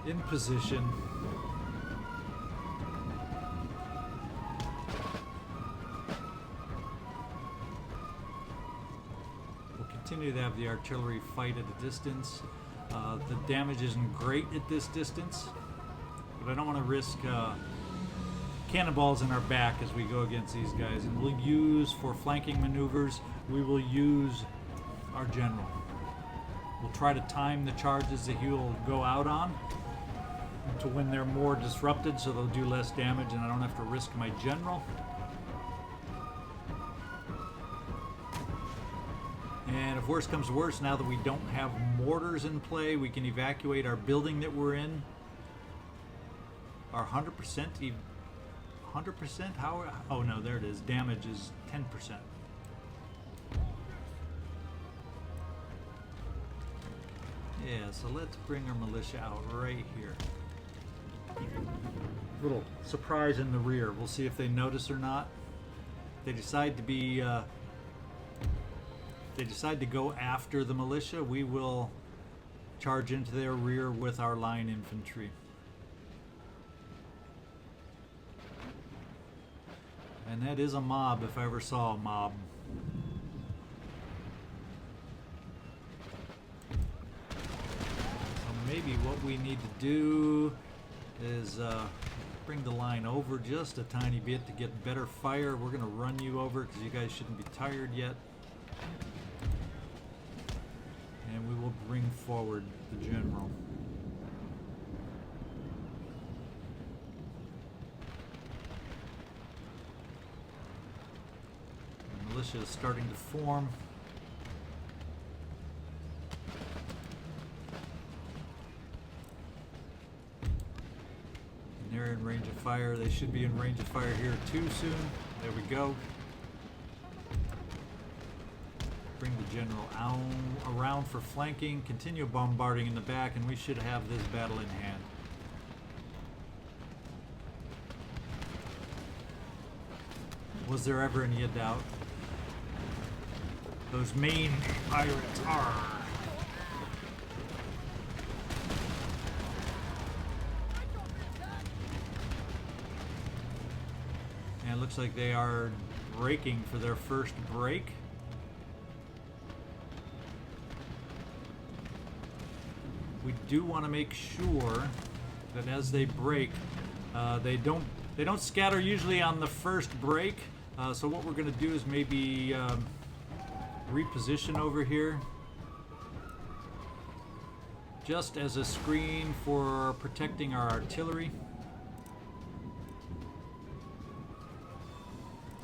In position. We'll continue to have the artillery fight at a distance. The damage isn't great at this distance, but I don't want to risk cannonballs in our back as we go against these guys. And we'll use, for flanking maneuvers, we will use our general. We'll try to time the charges that he will go out on to when they're more disrupted, so they'll do less damage and I don't have to risk my general. And if worse comes to worse, now that we don't have mortars in play, we can evacuate our building that we're in. Our 100%, 100%? How? Oh no, there it is. Damage is 10%. Yeah, so let's bring our militia out right here. Little surprise in the rear. We'll see if they notice or not. They decide to be they decide to go after the militia, we will charge into their rear with our line infantry. And that is a mob if I ever saw a mob. maybe what we need to do is bring the line over just a tiny bit to get better fire. We're going to run you over because you guys shouldn't be tired yet. And we will bring forward the general. The militia is starting to form. They're in range of fire. They should be in range of fire here too soon. There we go. Bring the general around for flanking. Continue bombarding in the back, and we should have this battle in hand. Was there ever any doubt? Those main pirates are. It looks like they are breaking for their first break. We do want to make sure that as they break, they don't scatter usually on the first break. So what we're going to do is maybe reposition over here, just as a screen for protecting our artillery.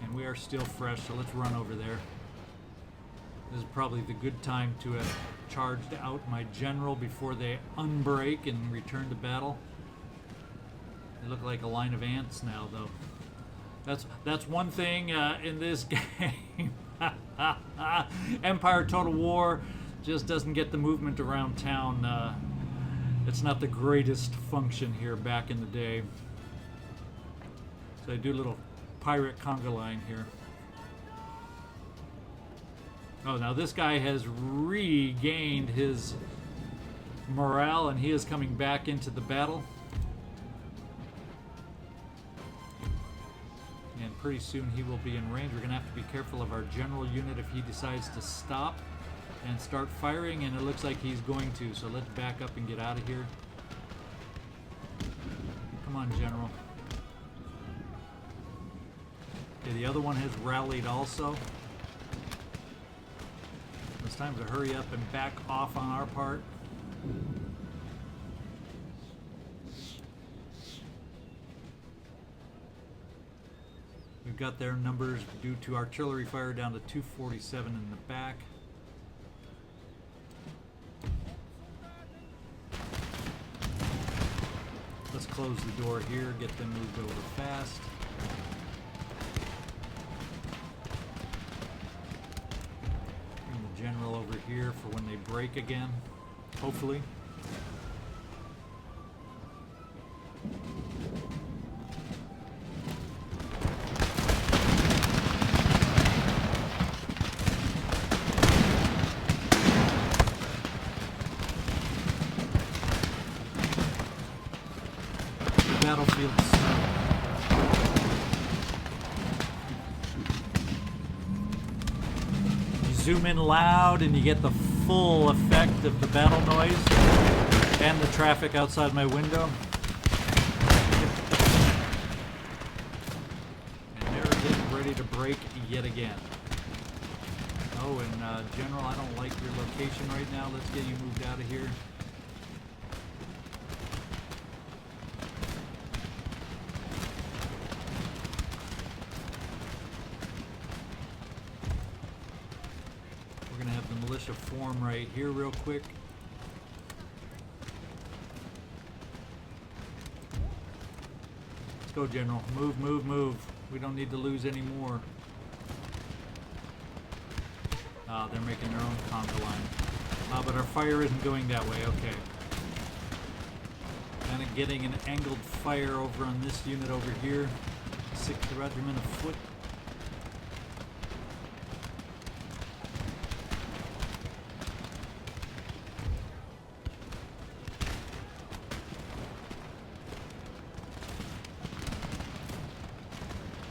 And we are still fresh, so let's run over there. This is probably the good time to have charged out my general before they unbreak and return to battle. They look like a line of ants now, though. That's one thing in this game. Empire Total War just doesn't get the movement around town. It's not the greatest function here back in the day. So I do a little pirate conga line here. Oh, now this guy has regained his morale and he is coming back into the battle. And pretty soon he will be in range. We're going to have to be careful of our general unit if he decides to stop and start firing, and it looks like he's going to. So let's back up and get out of here. Come on, General. Okay, the other one has rallied also. It's time to hurry up and back off on our part. We've got their numbers due to artillery fire down to 247 in the back. Let's close the door here, get them moved over fast. Bring the general over here for when they break again, hopefully. Battlefields. You zoom in loud and you get the full effect of the battle noise and the traffic outside my window. And they're getting ready to break yet again. Oh, and General, I don't like your location right now. Let's get you moved out of here. A form right here real quick. Let's go, General. Move, move, move. We don't need to lose any more. They're making their own conga line. But our fire isn't going that way. Okay. Kind of getting an angled fire over on this unit over here. 6th Regiment of Foot.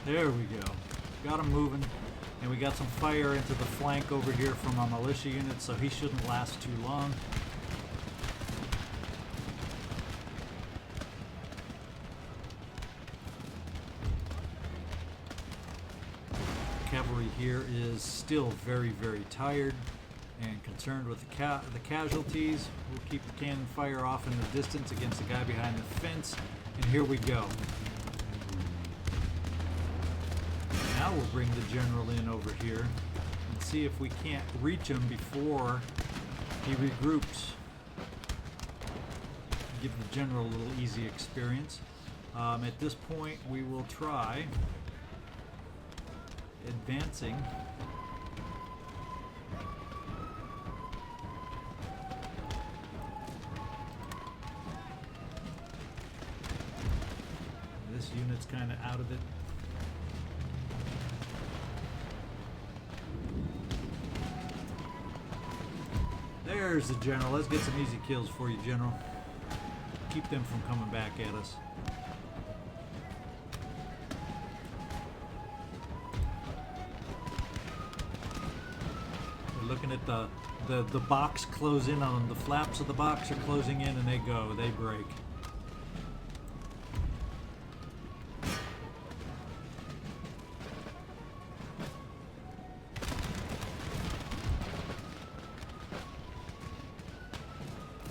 There we go. Got him moving. And we got some fire into the flank over here from our militia unit, so he shouldn't last too long. cavalry here is still very, very tired and concerned with the casualties. We'll keep the cannon fire off in the distance against the guy behind the fence. And here we go. Now we'll bring the general in over here and see if we can't reach him before he regroups. Give the general a little easy experience. At this point, we will try advancing. This unit's kind of out of it. There's the general. Let's get some easy kills for you, General. Keep them from coming back at us. We're looking at the box close in on them. The flaps of the box are closing in and they go. They break.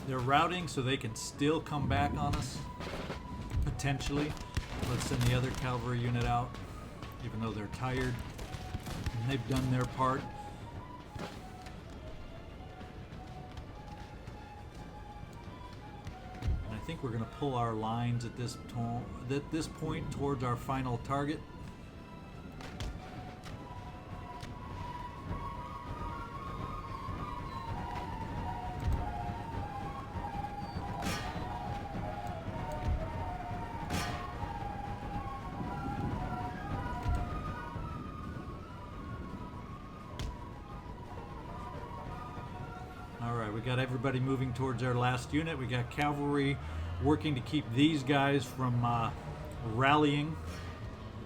They're routing so they can still come back on us, potentially. Let's send the other cavalry unit out, even though they're tired. And they've done their part. And I think we're going to pull our lines at this point towards our final target. Alright, we got everybody moving towards our last unit. We got cavalry working to keep these guys from rallying.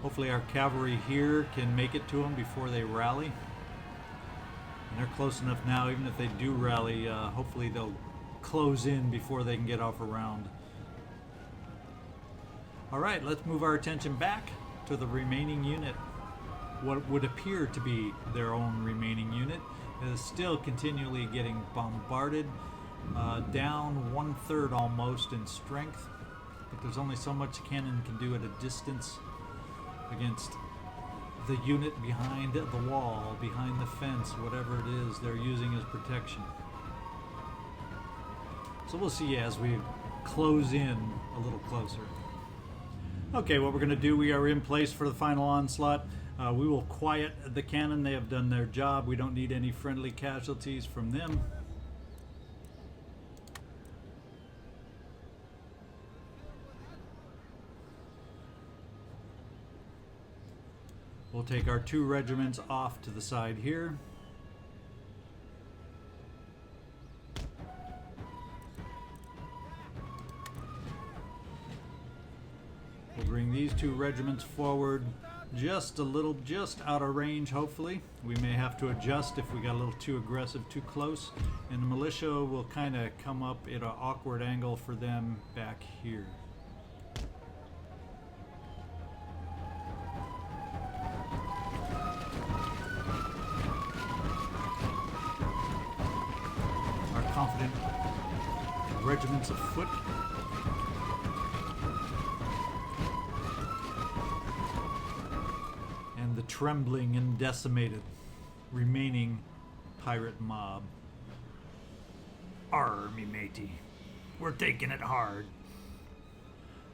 Hopefully our cavalry here can make it to them before they rally. And they're close enough now, even if they do rally, hopefully they'll close in before they can get off a round. Alright, let's move our attention back to the remaining unit. What would appear to be their own remaining unit is still continually getting bombarded, down 1/3 almost in strength, but there's only so much a cannon can do at a distance against the unit behind the wall, behind the fence, whatever it is they're using as protection. So we'll see as we close in a little closer. Okay, what we're going to do, we are in place for the final onslaught. We will quiet the cannon. They have done their job. We don't need any friendly casualties from them. We'll take our 2 regiments off to the side here. We'll bring these 2 regiments forward just a little, just out of range, hopefully. We may have to adjust if we got a little too aggressive, too close. And the militia will kind of come up at an awkward angle for them back here. Our confident regiments of foot. The trembling and decimated remaining pirate mob. Arr, me matey. We're taking it hard.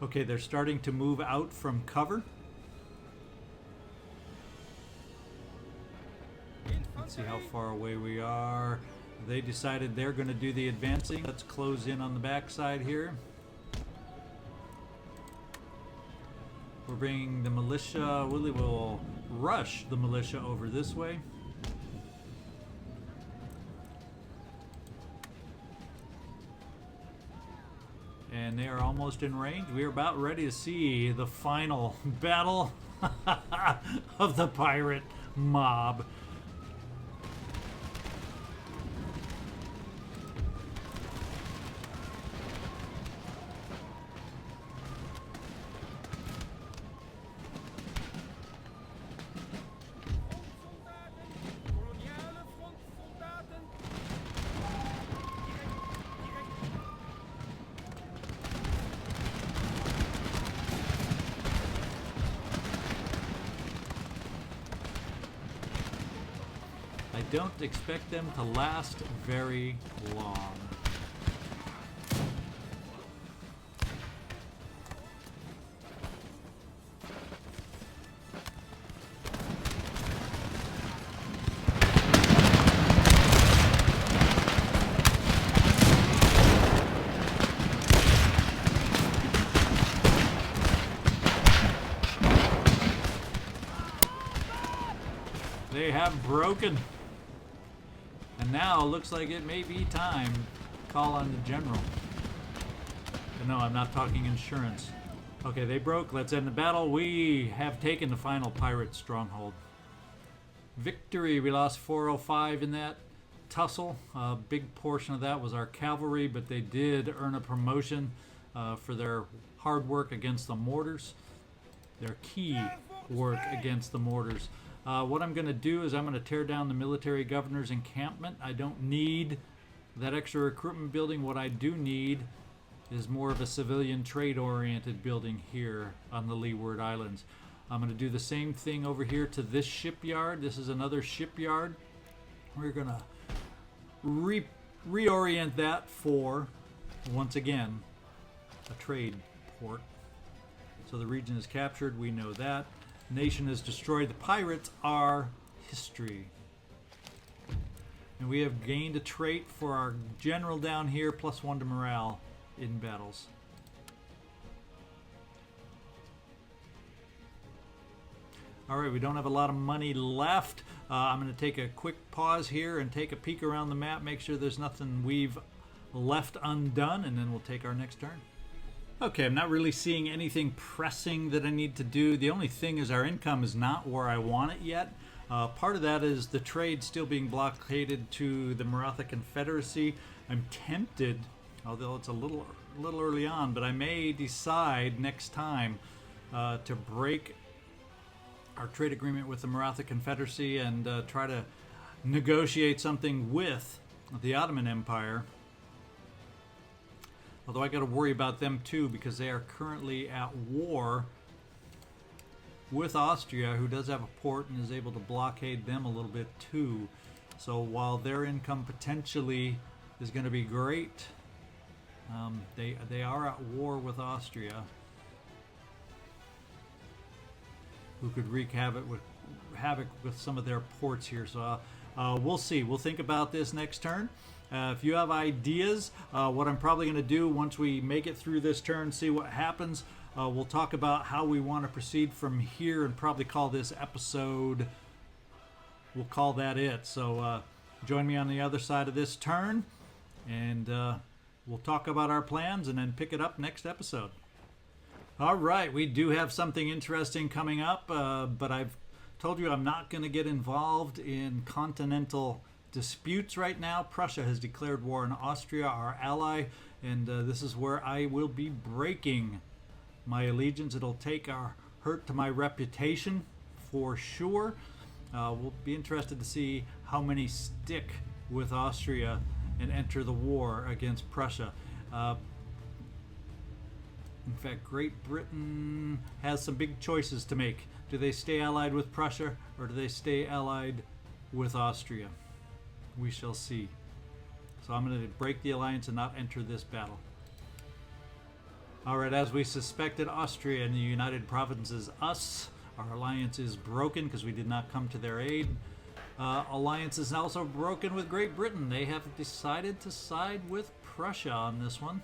Okay, they're starting to move out from cover. Let's see how far away we are. They decided they're going to do the advancing. Let's close in on the backside here. We're bringing the militia. We will rush the militia over this way. And they are almost in range. We are about ready to see the final battle of the pirate mob. don't expect them to last very long. They have broken. And now looks like it may be time to call on the general. But no, I'm not talking insurance. Okay, they broke. Let's end the battle. We have taken the final pirate stronghold. Victory. We lost 405 in that tussle. A big portion of that was our cavalry, but they did earn a promotion for their hard work against the mortars. Their key work against the mortars. What I'm going to do is I'm going to tear down the military governor's encampment. I don't need that extra recruitment building. What I do need is more of a civilian trade-oriented building here on the Leeward Islands. I'm going to do the same thing over here to this shipyard. This is another shipyard. We're going to reorient that for, once again, a trade port. So the region is captured. We know that. Nation is destroyed. The pirates are history. And we have gained a trait for our general down here, +1 to morale in battles. Alright, we don't have a lot of money left. I'm going to take a quick pause here and take a peek around the map, make sure there's nothing we've left undone, and then we'll take our next turn. Okay, I'm not really seeing anything pressing that I need to do. The only thing is our income is not where I want it yet. Part of that is the trade still being blockaded to the Maratha Confederacy. I'm tempted, although it's a little early on, but I may decide next time to break our trade agreement with the Maratha Confederacy and try to negotiate something with the Ottoman Empire. Although I got to worry about them too because they are currently at war with Austria, who does have a port and is able to blockade them a little bit too. So while their income potentially is going to be great, they are at war with Austria, who could wreak havoc with some of their ports here. So we'll see. We'll think about this next turn. If you have ideas, what I'm probably going to do once we make it through this turn, see what happens, we'll talk about how we want to proceed from here and probably call this episode, we'll call that it. So join me on the other side of this turn, and we'll talk about our plans and then pick it up next episode. All right, we do have something interesting coming up, but I've told you I'm not going to get involved in continental disputes right now. Prussia has declared war on Austria, our ally, and this is where I will be breaking my allegiance. It'll take a hurt to my reputation for sure. We'll be interested to see how many stick with Austria and enter the war against Prussia. In fact, Great Britain has some big choices to make. Do they stay allied with Prussia or do they stay allied with Austria? We shall see. So I'm going to break the alliance and not enter this battle. Alright, as we suspected, Austria and the United Provinces, our alliance is broken because we did not come to their aid. Alliance is also broken with Great Britain. They have decided to side with Prussia on this one,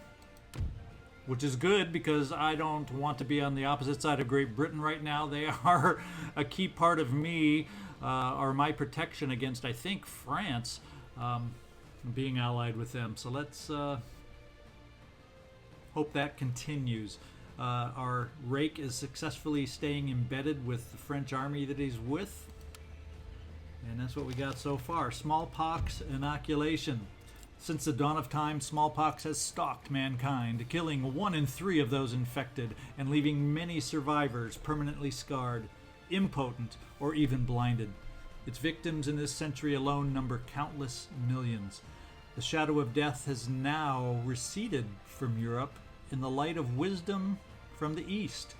which is good because I don't want to be on the opposite side of Great Britain right now. They are a key part of me, or my protection against, I think, France being allied with them. So let's hope that continues. Our rake is successfully staying embedded with the French army that he's with. And that's what we got so far. Smallpox inoculation. Since the dawn of time, smallpox has stalked mankind, killing 1 in 3 of those infected and leaving many survivors permanently scarred, impotent, or even blinded. Its victims in this century alone number countless millions. The shadow of death has now receded from Europe in the light of wisdom from the East.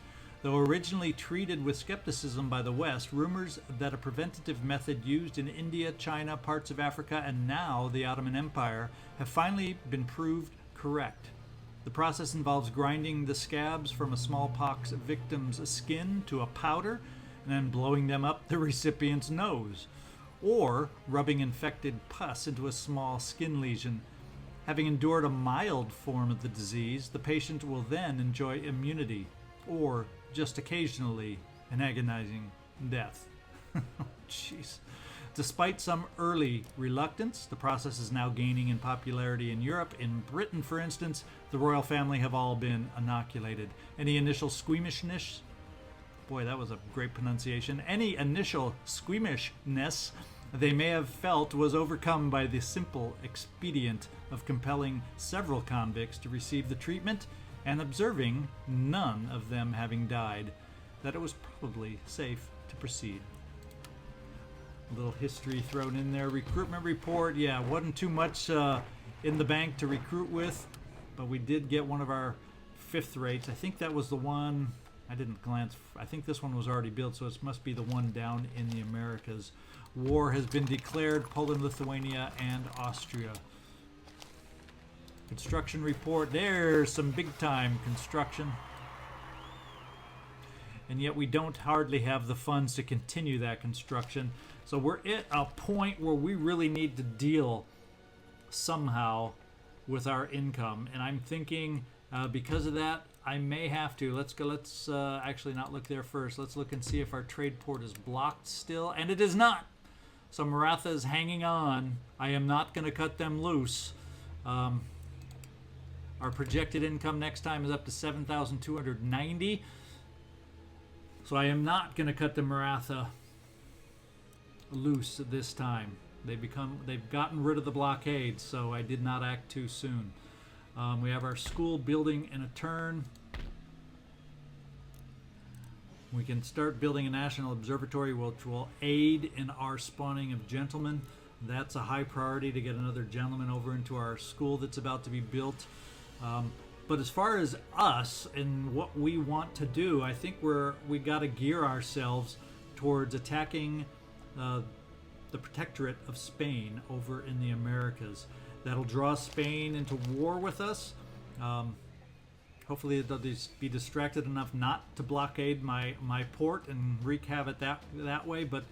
Though originally treated with skepticism by the West, rumors that a preventative method used in India, China, parts of Africa, and now the Ottoman Empire have finally been proved correct. The process involves grinding the scabs from a smallpox victim's skin to a powder and then blowing them up the recipient's nose, or rubbing infected pus into a small skin lesion. Having endured a mild form of the disease, the patient will then enjoy immunity, or just occasionally an agonizing death. Jeez. Despite some early reluctance, the process is now gaining in popularity in Europe. In Britain, for instance, the royal family have all been inoculated. Any initial squeamishness, boy, that was a great pronunciation, any initial squeamishness they may have felt was overcome by the simple expedient of compelling several convicts to receive the treatment and observing none of them having died, that it was probably safe to proceed. A little history thrown in there. Recruitment report, yeah, wasn't too much in the bank to recruit with, but we did get one of our 5th rates. I think that was the one, I didn't glance, I think this one was already built, so it must be the one down in the Americas. War has been declared, Poland, Lithuania, and Austria. Construction report, there's some big time construction. And yet we don't hardly have the funds to continue that construction. So we're at a point where we really need to deal somehow with our income. And I'm thinking because of that, I may have to. Let's actually not look there first. Let's look and see if our trade port is blocked still. And it is not. So Maratha is hanging on. I am not going to cut them loose. Our projected income next time is up to 7,290. So I am not going to cut the Maratha loose this time. They've gotten rid of the blockade, so I did not act too soon. We have our school building in a turn. We can start building a national observatory which will aid in our spawning of gentlemen. That's a high priority to get another gentleman over into our school that's about to be built. But as far as us and what we want to do, I think we got to gear ourselves towards attacking the protectorate of Spain over in the Americas. That'll draw Spain into war with us. Hopefully they'll be distracted enough not to blockade my port and wreak havoc that way. But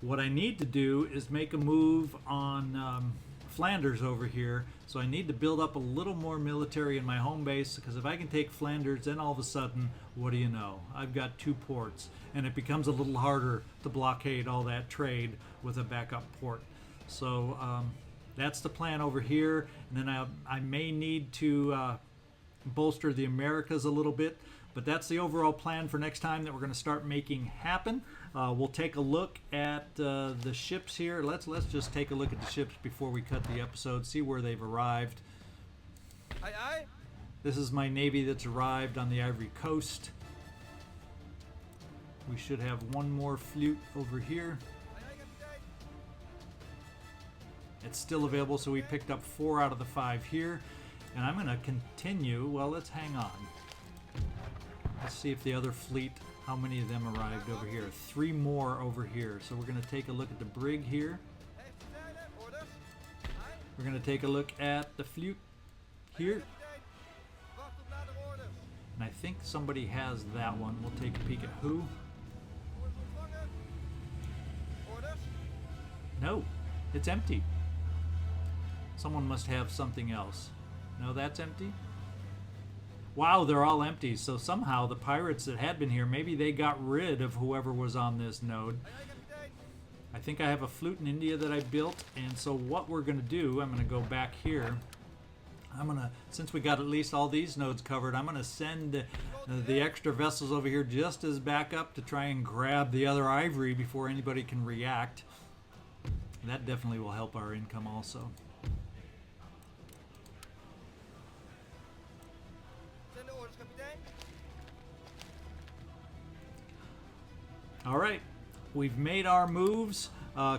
what I need to do is make a move on Flanders over here. So I need to build up a little more military in my home base, because if I can take Flanders, then all of a sudden, what do you know? I've got 2 ports, and it becomes a little harder to blockade all that trade with a backup port. So that's the plan over here. And then I may need to bolster the Americas a little bit, but that's the overall plan for next time that we're going to start making happen. We'll take a look at the ships here. Let's just take a look at the ships before we cut the episode, see where they've arrived. Aye, aye. This is my navy that's arrived on the Ivory Coast. We should have one more fleet over here. Aye, aye, Captain. It's still available, so we picked up 4 out of the 5 here. And I'm going to continue. Well, let's hang on. Let's see if the other fleet, how many of them arrived over here. 3 more over here. So we're going to take a look at the brig here. Orders. Aye. We're going to take a look at the fleet here. Wacht op nadere orders. And I think somebody has that one. We'll take a peek at who. Wordt ontvangen. Orders. No, it's empty. Someone must have something else. No, that's empty. Wow, they're all empty. So somehow the pirates that had been here, maybe they got rid of whoever was on this node. Aye, aye, Captain. I think I have a flute in India that I built, and so what we're going to do, I'm going to go back here. Since we got at least all these nodes covered, I'm going to send the extra vessels over here just as backup to try and grab the other ivory before anybody can react. That definitely will help our income also. Zend de orders, kapitein. All right, we've made our moves.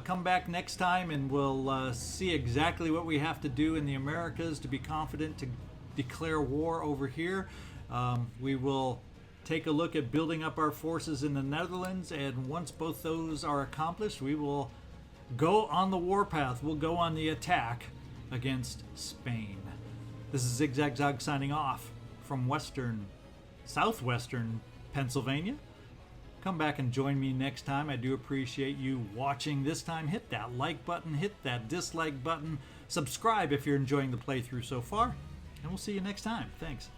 Come back next time and we'll see exactly what we have to do in the Americas to be confident to declare war over here. We will take a look at building up our forces in the Netherlands, and once both those are accomplished, we will go on the warpath. We'll go on the attack against Spain. This is ZigZagZog signing off from southwestern Pennsylvania. Come back and join me next time. I do appreciate you watching. This time, hit that like button, hit that dislike button, subscribe if you're enjoying the playthrough so far, and we'll see you next time. Thanks.